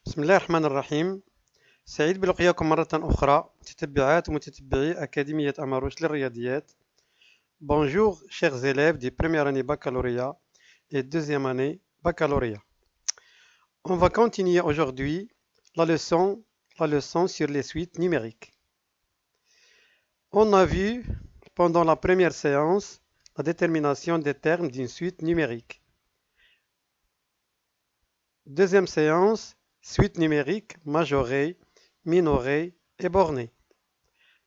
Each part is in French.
بسم الله الرحمن الرحيم. سعيد بلقياكم مرة أخرى متتبعات ومتتبعي أكاديمية أماروش للرياضيات. Bonjour chers élèves de première année baccalauréat et deuxième année baccalauréat. On va continuer aujourd'hui la leçon sur les suites numériques. On a vu pendant la première séance la détermination des termes d'une suite numérique. Deuxième séance, suite numérique majorée, minorée et bornée.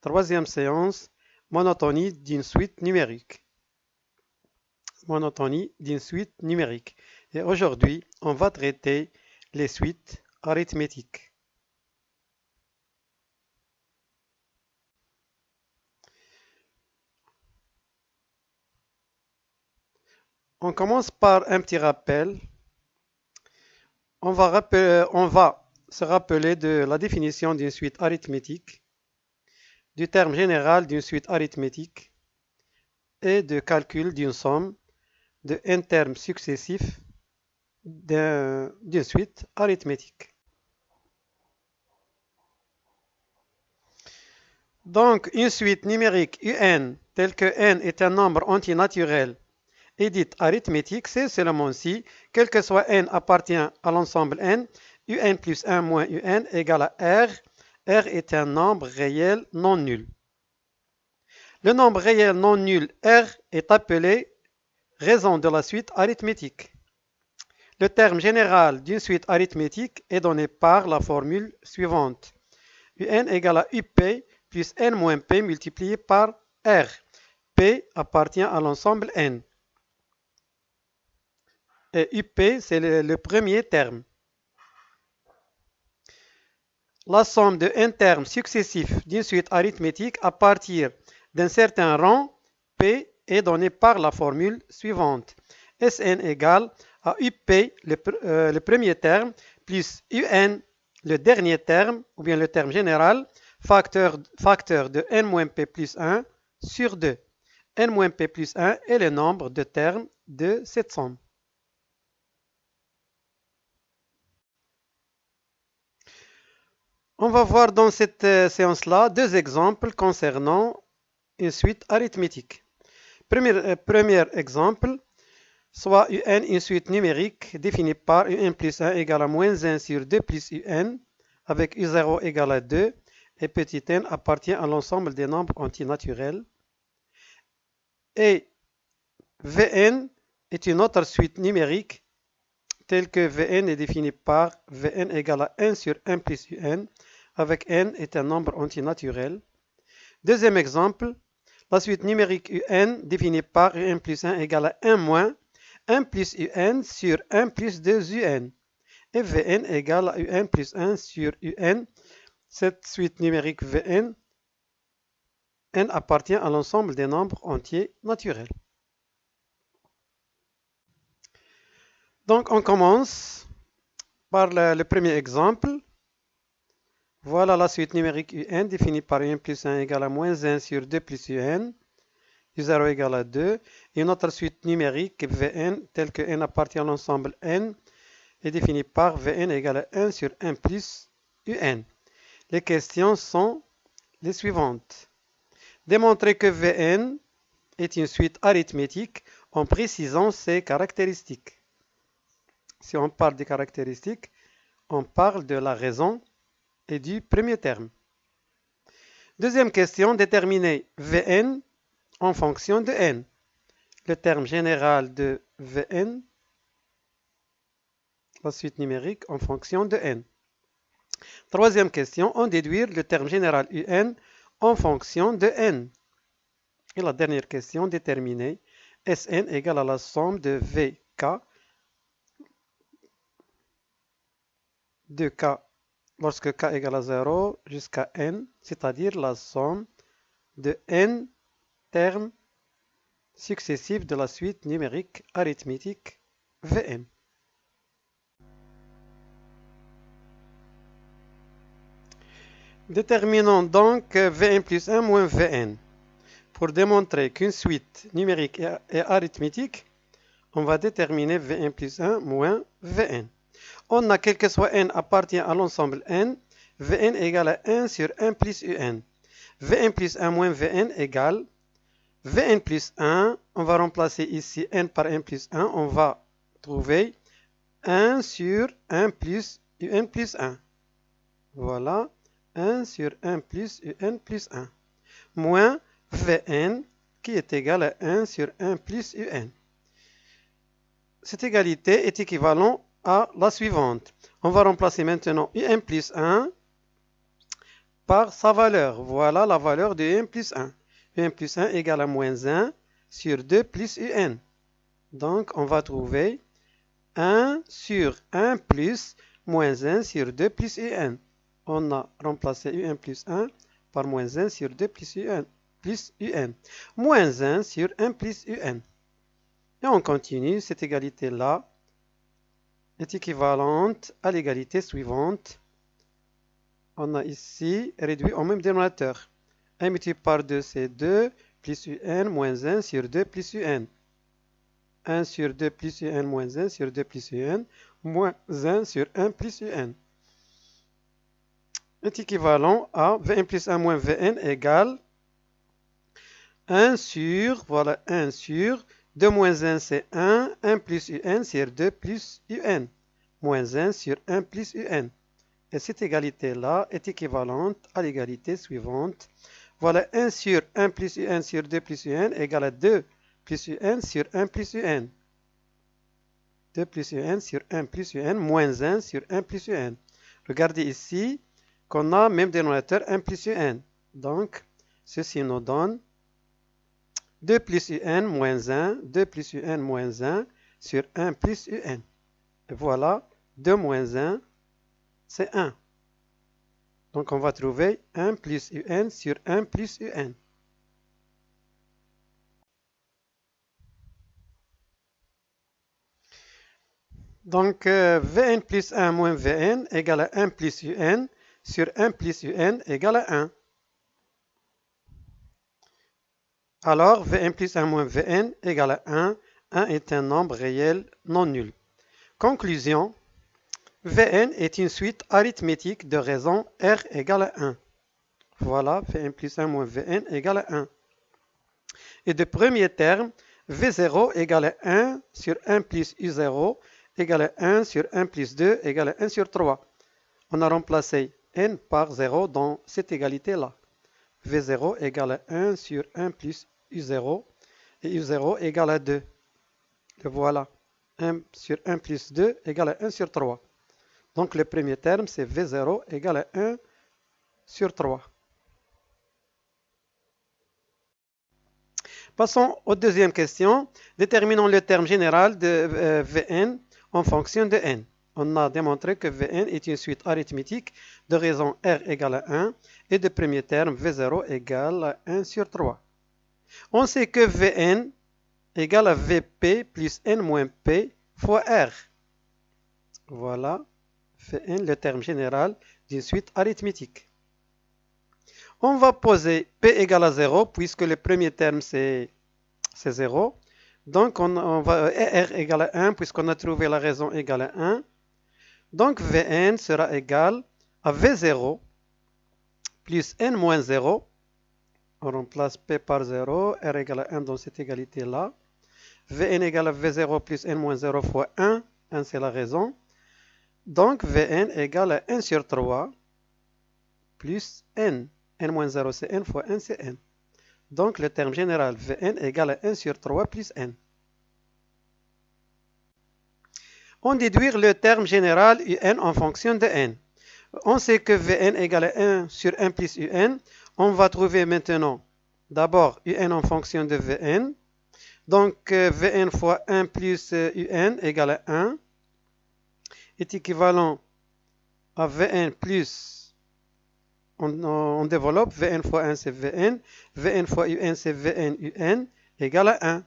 Troisième séance, monotonie d'une suite numérique. Monotonie d'une suite numérique. Et aujourd'hui, on va traiter les suites arithmétiques. On commence par un petit rappel. On va se rappeler de la définition d'une suite arithmétique, du terme général d'une suite arithmétique et de calcul d'une somme de n termes successifs d'une suite arithmétique. Donc, une suite numérique UN, telle que n est un nombre antinaturel et dite arithmétique, c'est seulement si, quel que soit n appartient à l'ensemble n, un plus 1 moins un égale à r. R est un nombre réel non nul. Le nombre réel non nul R est appelé raison de la suite arithmétique. Le terme général d'une suite arithmétique est donné par la formule suivante. Un égale à UP plus n moins P multiplié par R. P appartient à l'ensemble n. Et UP, c'est le premier terme. La somme de n termes successifs d'une suite arithmétique à partir d'un certain rang P est donnée par la formule suivante. Sn égale à UP, le premier terme, plus UN, le dernier terme, ou bien le terme général, facteur de n moins P plus 1 sur 2. N moins P plus 1 est le nombre de termes de cette somme. On va voir dans cette séance-là deux exemples concernant une suite arithmétique. Premier exemple, soit UN, une suite numérique définie par UN plus 1 égale à moins 1 sur 2 plus UN, avec U0 égale à 2, et petit n appartient à l'ensemble des nombres antinaturels. Et Vn est une autre suite numérique, telle que Vn est définie par Vn égale à 1 sur 1 plus Un, avec n est un nombre antinaturel. Deuxième exemple, la suite numérique Un définie par Un plus 1 égale à 1 moins 1 plus Un sur 1 plus 2 Un. Et Vn égale à Un plus 1 sur Un. Cette suite numérique Vn, n appartient à l'ensemble des nombres entiers naturels. Donc on commence par le premier exemple. Voilà la suite numérique UN définie par Un plus 1 égale à moins 1 sur 2 plus Un. U0 égale à 2. Et une autre suite numérique Vn telle que n appartient à l'ensemble n est définie par Vn égale à 1 sur 1 plus Un. Les questions sont les suivantes. Démontrer que Vn est une suite arithmétique en précisant ses caractéristiques. Si on parle des caractéristiques, on parle de la raison et du premier terme. Deuxième question, déterminer Vn en fonction de n. Le terme général de Vn, la suite numérique en fonction de n. Troisième question, en déduire le terme général Un en fonction de n. Et la dernière question, déterminer Sn égale à la somme de Vk de k lorsque k égale à 0 jusqu'à n, c'est-à-dire la somme de n termes successifs de la suite numérique arithmétique Vn. Déterminons donc Vn plus 1 moins Vn. Pour démontrer qu'une suite numérique est arithmétique, on va déterminer Vn plus 1 moins Vn. On a quel que soit n appartient à l'ensemble n, Vn égale à 1 sur 1 plus Un. Vn plus 1 moins Vn égale Vn plus 1. On va remplacer ici n par n plus 1. On va trouver 1 sur 1 plus Un plus 1. Voilà, 1 sur 1 plus Un plus 1. Moins Vn qui est égal à 1 sur 1 plus Un. Cette égalité est équivalente à la suivante. On va remplacer maintenant Un plus 1 par sa valeur. Voilà la valeur de Un plus 1. Un plus 1 égale à moins 1 sur 2 plus Un. Donc on va trouver 1 sur 1 plus moins 1 sur 2 plus Un. On a remplacé Un plus 1 par moins 1 sur 2 plus Un. Moins 1 sur 1 plus Un. Et on continue, cette égalité-là est équivalente à l'égalité suivante. On a ici réduit au même dénominateur. 1 multiplié par 2, c'est 2, plus Un, moins 1 sur 2 plus Un. 1 sur 2 plus Un, moins 1 sur 2 plus Un, moins 1 sur 1 plus Un. Est équivalent à Vn plus 1 moins Vn égale 1 sur, voilà, 1 sur 2 moins 1 c'est 1, 1 plus Un sur 2 plus Un, moins 1 sur 1 plus Un. Et cette égalité-là est équivalente à l'égalité suivante. Voilà, 1 sur 1 plus Un sur 2 plus Un égale à 2 plus Un sur 1 plus Un. 2 plus Un sur 1 plus Un, moins 1 sur 1 plus Un. Regardez ici qu'on a même dénominateur 1 plus Un. Donc, ceci nous donne 2 plus Un moins 1, 2 plus Un moins 1 sur 1 plus Un. Et voilà, 2 moins 1, c'est 1. Donc on va trouver 1 plus Un sur 1 plus Un. Donc Vn plus 1 moins Vn égale à 1 plus Un sur 1 plus Un égale à 1. Alors, Vn plus 1 moins Vn égale à 1. 1 est un nombre réel non nul. Conclusion. Vn est une suite arithmétique de raisons R égale à 1. Voilà, Vn plus 1 moins Vn égale à 1. Et de premier terme, V0 égale à 1 sur 1 plus U0 égale à 1 sur 1 plus 2 égale à 1 sur 3. On a remplacé n par 0 dans cette égalité-là. V0 égale à 1 sur 1 plus U0 et U0 égale à 2. Et voilà, 1 sur 1 plus 2 égale à 1 sur 3. Donc le premier terme, c'est V0 égale à 1 sur 3. Passons aux deuxième question. Déterminons le terme général de Vn en fonction de n. On a démontré que Vn est une suite arithmétique de raisons R égale à 1 et de premier terme V0 égale à 1 sur 3. On sait que Vn égale à Vp plus n moins p fois R. Voilà, Vn, le terme général d'une suite arithmétique. On va poser p égale à 0 puisque le premier terme c'est 0. Donc on va R égale à 1 puisqu'on a trouvé la raison égale à 1. Donc Vn sera égal à V0 plus n moins 0. On remplace p par 0, R égale à 1 dans cette égalité-là. Vn égale à V0 plus n moins 0 fois 1. 1 c'est la raison. Donc Vn égale à 1 sur 3 plus n. n moins 0 c'est n fois 1 c'est n. Donc le terme général Vn égale à 1 sur 3 plus n. On déduire le terme général Un en fonction de n. On sait que Vn égale à 1 sur 1 plus Un. On va trouver maintenant d'abord Un en fonction de Vn. Donc Vn fois 1 plus Un égale à 1 est équivalent à Vn plus, on développe, Vn fois 1 c'est Vn, Vn fois Un c'est Vn Un égale à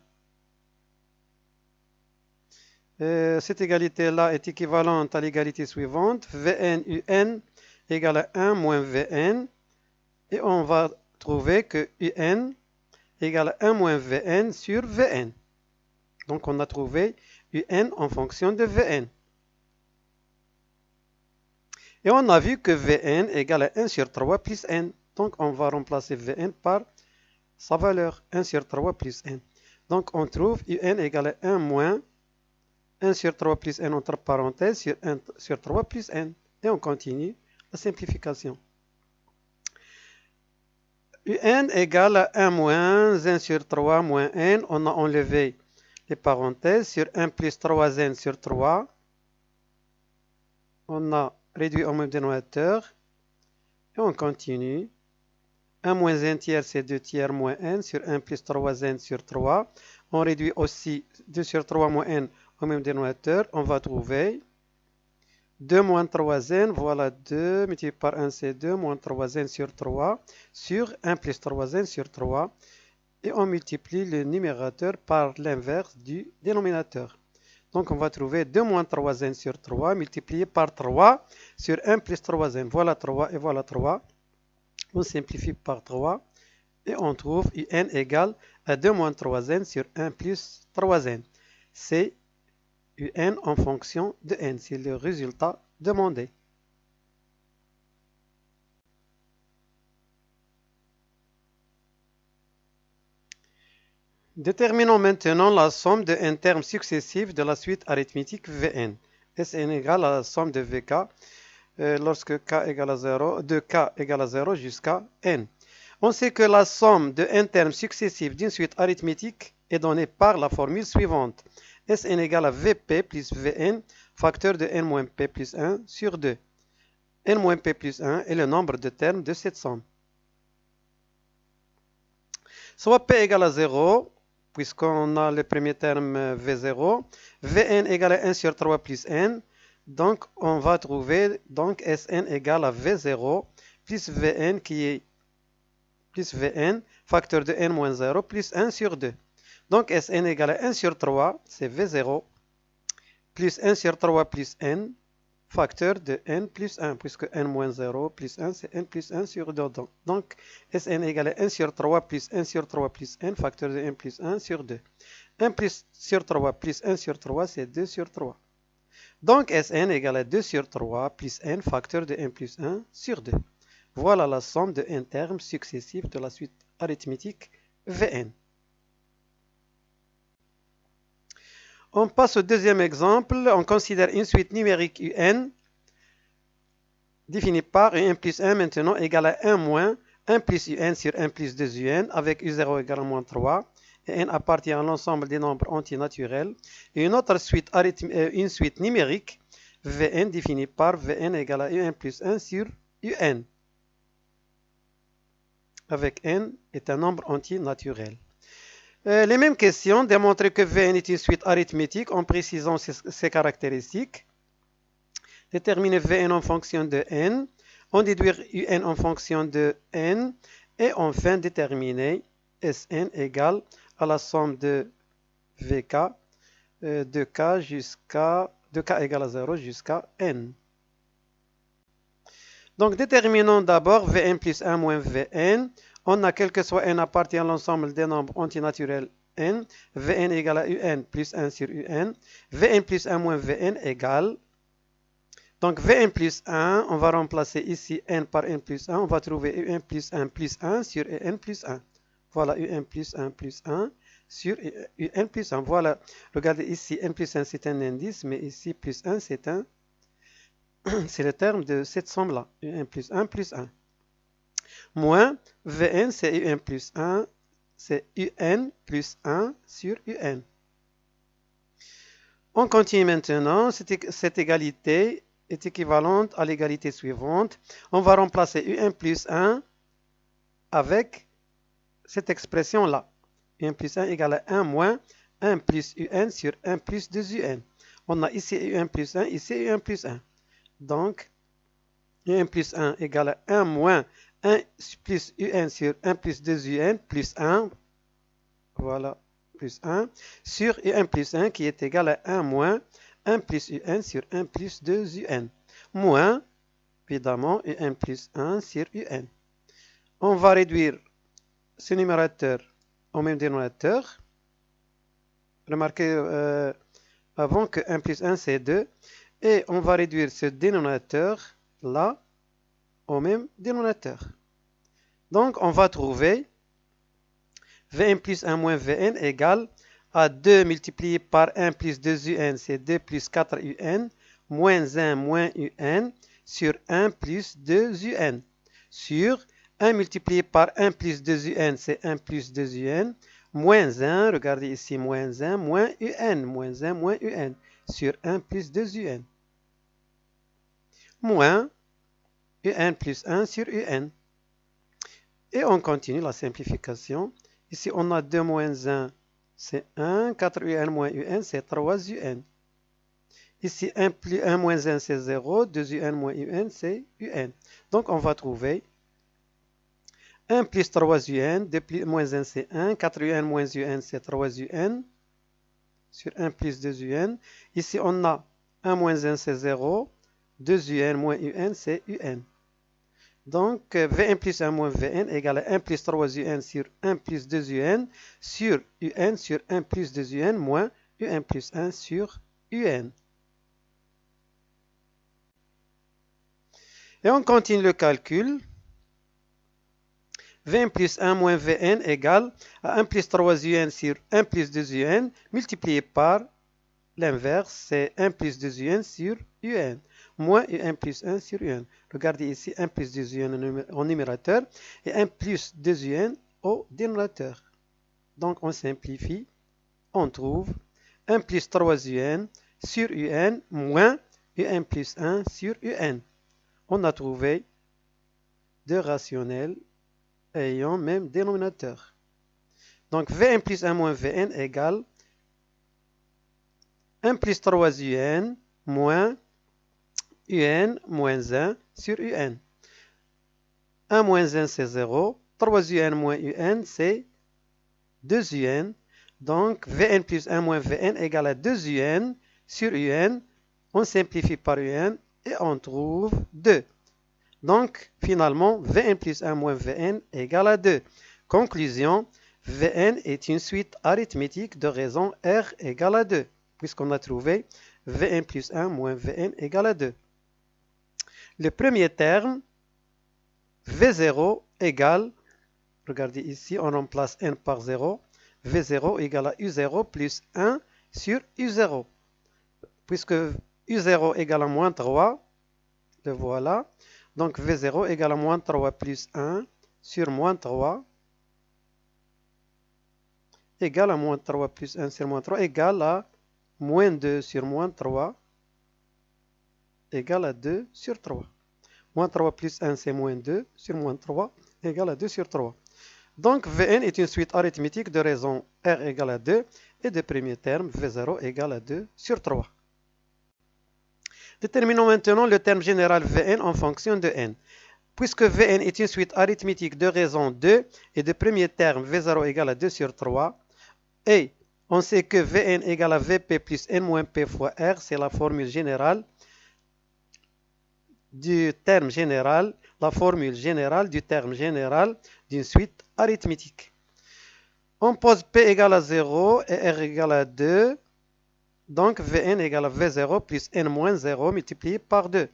1. Cette égalité-là est équivalente à l'égalité suivante, Vn Un égale à 1 moins Vn, et on va trouver que Un égale à 1 moins Vn sur Vn. Donc on a trouvé Un en fonction de Vn. Et on a vu que Vn égale à 1 sur 3 plus n. Donc on va remplacer Vn par sa valeur, 1 sur 3 plus n. Donc on trouve Un égale à 1 moins 1 sur 3 plus n entre parenthèses sur 1 sur 3 plus n. Et on continue la simplification. Un égale à 1 moins 1 sur 3 moins n. On a enlevé les parenthèses sur 1 plus 3n sur 3. On a réduit au même dénominateur. Et on continue. 1 moins 1 tiers, c'est 2 tiers moins n sur 1 plus 3n sur 3. On réduit aussi 2 sur 3 moins n au même dénominateur. On va trouver 2 moins 3n, voilà 2 multiplié par 1, c'est 2 moins 3n sur 3 sur 1 plus 3n sur 3. Et on multiplie le numérateur par l'inverse du dénominateur. Donc on va trouver 2 moins 3n sur 3 multiplié par 3 sur 1 plus 3n. Voilà 3 et voilà 3. On simplifie par 3 et on trouve Un égale à 2 moins 3n sur 1 plus 3n. C'est Un en fonction de n. C'est le résultat demandé. Déterminons maintenant la somme de n termes successifs de la suite arithmétique Vn. Sn égale à la somme de Vk lorsque k égale à 0, de k égale à 0 jusqu'à n. On sait que la somme de n termes successifs d'une suite arithmétique est donnée par la formule suivante. Sn égale à Vp plus Vn, facteur de n moins p plus 1 sur 2. n moins p plus 1 est le nombre de termes de cette somme. Soit p égale à 0, puisqu'on a le premier terme V0, Vn égale à 1 sur 3 plus n, donc on va trouver donc Sn égale à V0 plus Vn qui est plus Vn, facteur de n moins 0 plus 1 sur 2. Donc Sn égale à 1 sur 3, c'est V0, plus 1 sur 3 plus n, facteur de n plus 1, puisque n moins 0 plus 1, c'est n plus 1 sur 2. Donc Sn égale à 1 sur 3 plus 1 sur 3 plus n, facteur de n plus 1 sur 2. 1 plus sur 3 plus 1 sur 3, c'est 2 sur 3. Donc Sn égale à 2 sur 3 plus n, facteur de n plus 1 sur 2. Voilà la somme de n termes successifs de la suite arithmétique Vn. On passe au deuxième exemple. On considère une suite numérique Un définie par Un plus 1 maintenant égale à 1 moins 1 plus Un sur 1 plus 2 Un avec U0 égale à moins 3. Et n appartient à l'ensemble des nombres antinaturels. Et une autre suite, une suite numérique Vn définie par Vn égale à Un plus 1 sur Un avec n est un nombre antinaturel. Les mêmes questions, démontrer que Vn est une suite arithmétique en précisant ses caractéristiques. Déterminer Vn en fonction de n. On déduire Un en fonction de n. Et enfin déterminer Sn égale à la somme de Vk de k égale à 0 jusqu'à n. Donc déterminons d'abord Vn plus 1 moins Vn. On a quel que soit n appartient à l'ensemble des nombres antinaturels n. Vn égale à Un plus 1 sur Un. Vn plus 1 moins Vn égale. Donc Vn plus 1, on va remplacer ici n par n plus 1. On va trouver Un plus 1 sur Un plus 1. Voilà Un plus 1 sur Un plus 1. Voilà, regardez ici n plus 1 c'est un indice, mais ici plus 1 c'est le terme de cette somme-là. Un plus 1 plus 1. Moins Vn, c'est Un plus 1, c'est Un plus 1 sur Un. On continue maintenant. Cette égalité est équivalente à l'égalité suivante. On va remplacer Un plus 1 avec cette expression-là. Un plus 1 égale à 1 moins 1 plus Un sur 1 plus 2 Un. On a ici Un plus 1, ici Un plus 1. Donc, Un plus 1 égale à 1 moins 1 plus Un sur 1 plus 2 Un plus 1. Voilà, plus 1 sur Un plus 1 qui est égal à 1 moins 1 plus Un sur 1 plus 2 Un. Moins, évidemment, Un plus 1 sur Un. On va réduire ce numérateur au même dénominateur. Remarquez avant que 1 plus 1 c'est 2. Et on va réduire ce dénominateur là au même dénominateur. Donc, on va trouver Vn plus 1 moins Vn égale à 2 multiplié par 1 plus 2un, c'est 2 plus 4un, moins 1 moins un, sur 1 plus 2un, sur 1 multiplié par 1 plus 2un, c'est 1 plus 2un, moins 1, regardez ici, moins 1, moins un, moins un, sur 1 plus 2un, moins un plus 1 sur un. Et on continue la simplification. Ici, on a 2 moins 1, c'est 1. 4un moins un, c'est 3un. Ici, 1 moins 1, c'est 0. 2un moins un, c'est un. Donc, on va trouver 1 plus 3un. 2 plus, moins 1, c'est 1. 4un moins un, c'est 3un. Sur 1 plus 2un. Ici, on a 1 moins 1, c'est 0. 2un moins un, c'est un. Donc, Vn plus 1 moins Vn égale à 1 plus 3un sur 1 plus 2un sur un sur 1 plus 2un moins un plus 1 sur un. Et on continue le calcul. Vn plus 1 moins Vn égale à 1 plus 3un sur 1 plus 2un multiplié par l'inverse, c'est 1 plus 2un sur un. Moins un plus 1 sur un. Regardez ici, 1 plus 2un au numérateur et 1 plus 2un au dénominateur. Donc, on simplifie. On trouve 1 plus 3un sur un moins un plus 1 sur un. On a trouvé deux rationnels ayant même dénominateur. Donc, Vn plus 1 moins Vn égale 1 plus 3un moins un moins 1 sur un. 1 moins 1, c'est 0. 3un moins un, c'est 2un. Donc, Vn plus 1 moins Vn égale à 2un sur un. On simplifie par un et on trouve 2. Donc, finalement, Vn plus 1 moins Vn égale à 2. Conclusion, Vn est une suite arithmétique de raisons R égale à 2, puisqu'on a trouvé Vn plus 1 moins Vn égale à 2. Le premier terme, V0 égale, regardez ici, on remplace n par 0, V0 égale à U0 plus 1 sur U0. Puisque U0 égale à moins 3, le voilà. Donc V0 égale à moins 3 plus 1 sur moins 3 égale à moins 3 plus 1 sur moins 3 égale à moins 2 sur moins 3 égale à 2 sur 3. Moins 3 plus 1, c'est moins 2 sur moins 3 égale à 2 sur 3. Donc, Vn est une suite arithmétique de raisons R égale à 2 et de premier terme V0 égale à 2 sur 3. Déterminons maintenant le terme général Vn en fonction de n. Puisque Vn est une suite arithmétique de raisons 2 et de premier terme V0 égale à 2 sur 3, et on sait que Vn égale à Vp plus n moins p fois R, c'est la formule générale du terme général, la formule générale du terme général d'une suite arithmétique. On pose P égale à 0 et R égale à 2. Donc Vn égale à V0 plus n moins 0 multiplié par 2.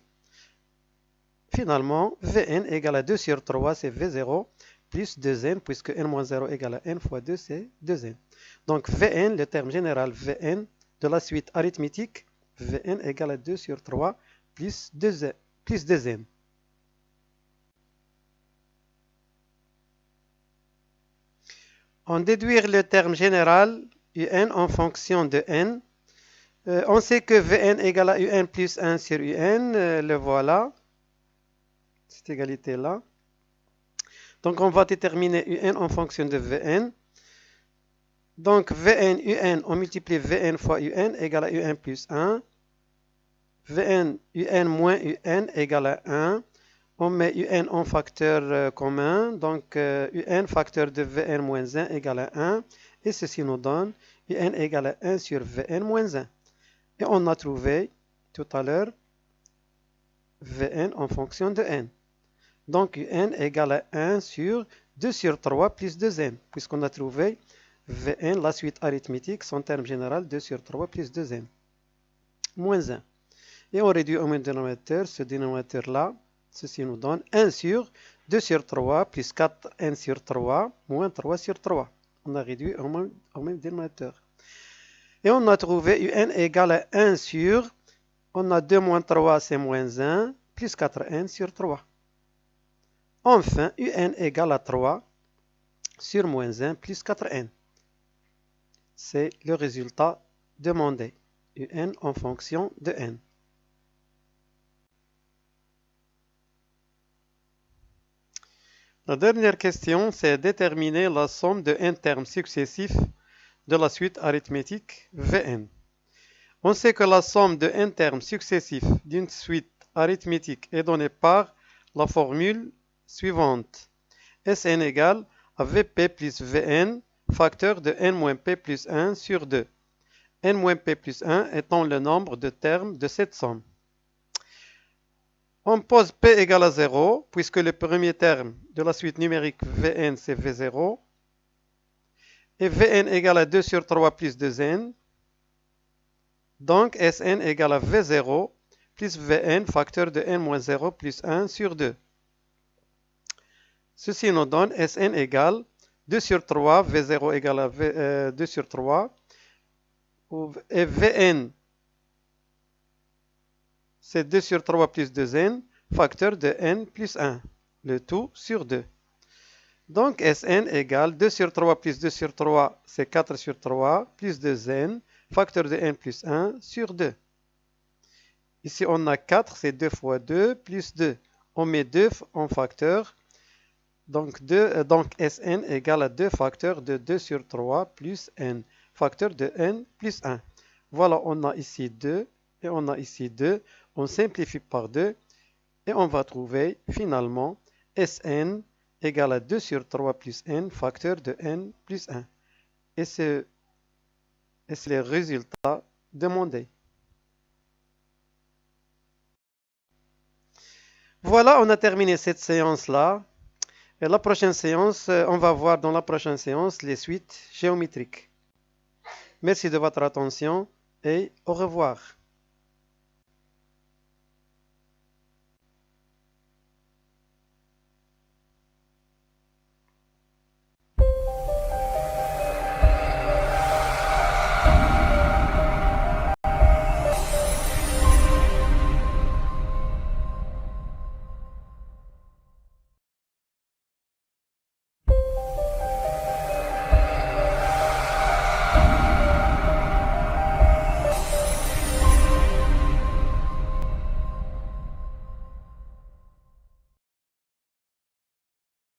Finalement, Vn égale à 2 sur 3, c'est V0 plus 2n, puisque n moins 0 égale à n fois 2, c'est 2n. Donc Vn, le terme général Vn de la suite arithmétique, Vn égale à 2 sur 3 plus 2n. On déduire le terme général un en fonction de n. On sait que Vn égale à un plus 1 sur un, le voilà, cette égalité-là. Donc on va déterminer un en fonction de Vn. Donc Vn, un, on multiplie Vn fois un égale à un plus 1. Vn, un moins un égale à 1. On met un en facteur commun, donc un facteur de Vn moins 1 égale à 1. Et ceci nous donne un égale à 1 sur Vn moins 1. Et on a trouvé tout à l'heure Vn en fonction de n. Donc n égale à 1 sur 2 sur 3 plus 2n, puisqu'on a trouvé Vn, la suite arithmétique, son terme général, 2 sur 3 plus 2n. Moins 1. Et on réduit au même dénominateur. Ce dénominateur-là, ceci nous donne 1 sur 2 sur 3 plus 4 n sur 3 moins 3 sur 3. On a réduit au même dénominateur. Et on a trouvé un égale à 1 sur, on a 2 moins 3 c'est moins 1, plus 4n sur 3. Enfin, un égale à 3 sur moins 1 plus 4n. C'est le résultat demandé. Un en fonction de n. La dernière question, c'est déterminer la somme de n termes successifs de la suite arithmétique Vn. On sait que la somme de n termes successifs d'une suite arithmétique est donnée par la formule suivante. Sn égale à Vp plus Vn, facteur de n moins p plus 1 sur 2. n moins p plus 1 étant le nombre de termes de cette somme. On pose p égale à 0, puisque le premier terme de la suite numérique Vn c'est V0. Et Vn égale à 2 sur 3 plus 2n. Donc Sn égale à V0 plus Vn facteur de n moins 0 plus 1 sur 2. Ceci nous donne Sn égale 2 sur 3, V0 égale à 2 sur 3. Et Vn, c'est 2 sur 3 plus 2n, facteur de n plus 1, le tout sur 2. Donc Sn égale 2 sur 3 plus 2 sur 3, c'est 4 sur 3, plus 2n, facteur de n plus 1 sur 2. Ici on a 4, c'est 2 fois 2, plus 2. On met 2 en facteur. Donc Sn égale à 2 facteurs de 2 sur 3 plus n, facteur de n plus 1. Voilà, on a ici 2 et on a ici 2. On simplifie par 2 et on va trouver finalement Sn égale à 2 sur 3 plus n, facteur de n plus 1. Et c'est le résultat demandé. Voilà, on a terminé cette séance-là. Et la prochaine séance, on va voir dans la prochaine séance les suites géométriques. Merci de votre attention et au revoir.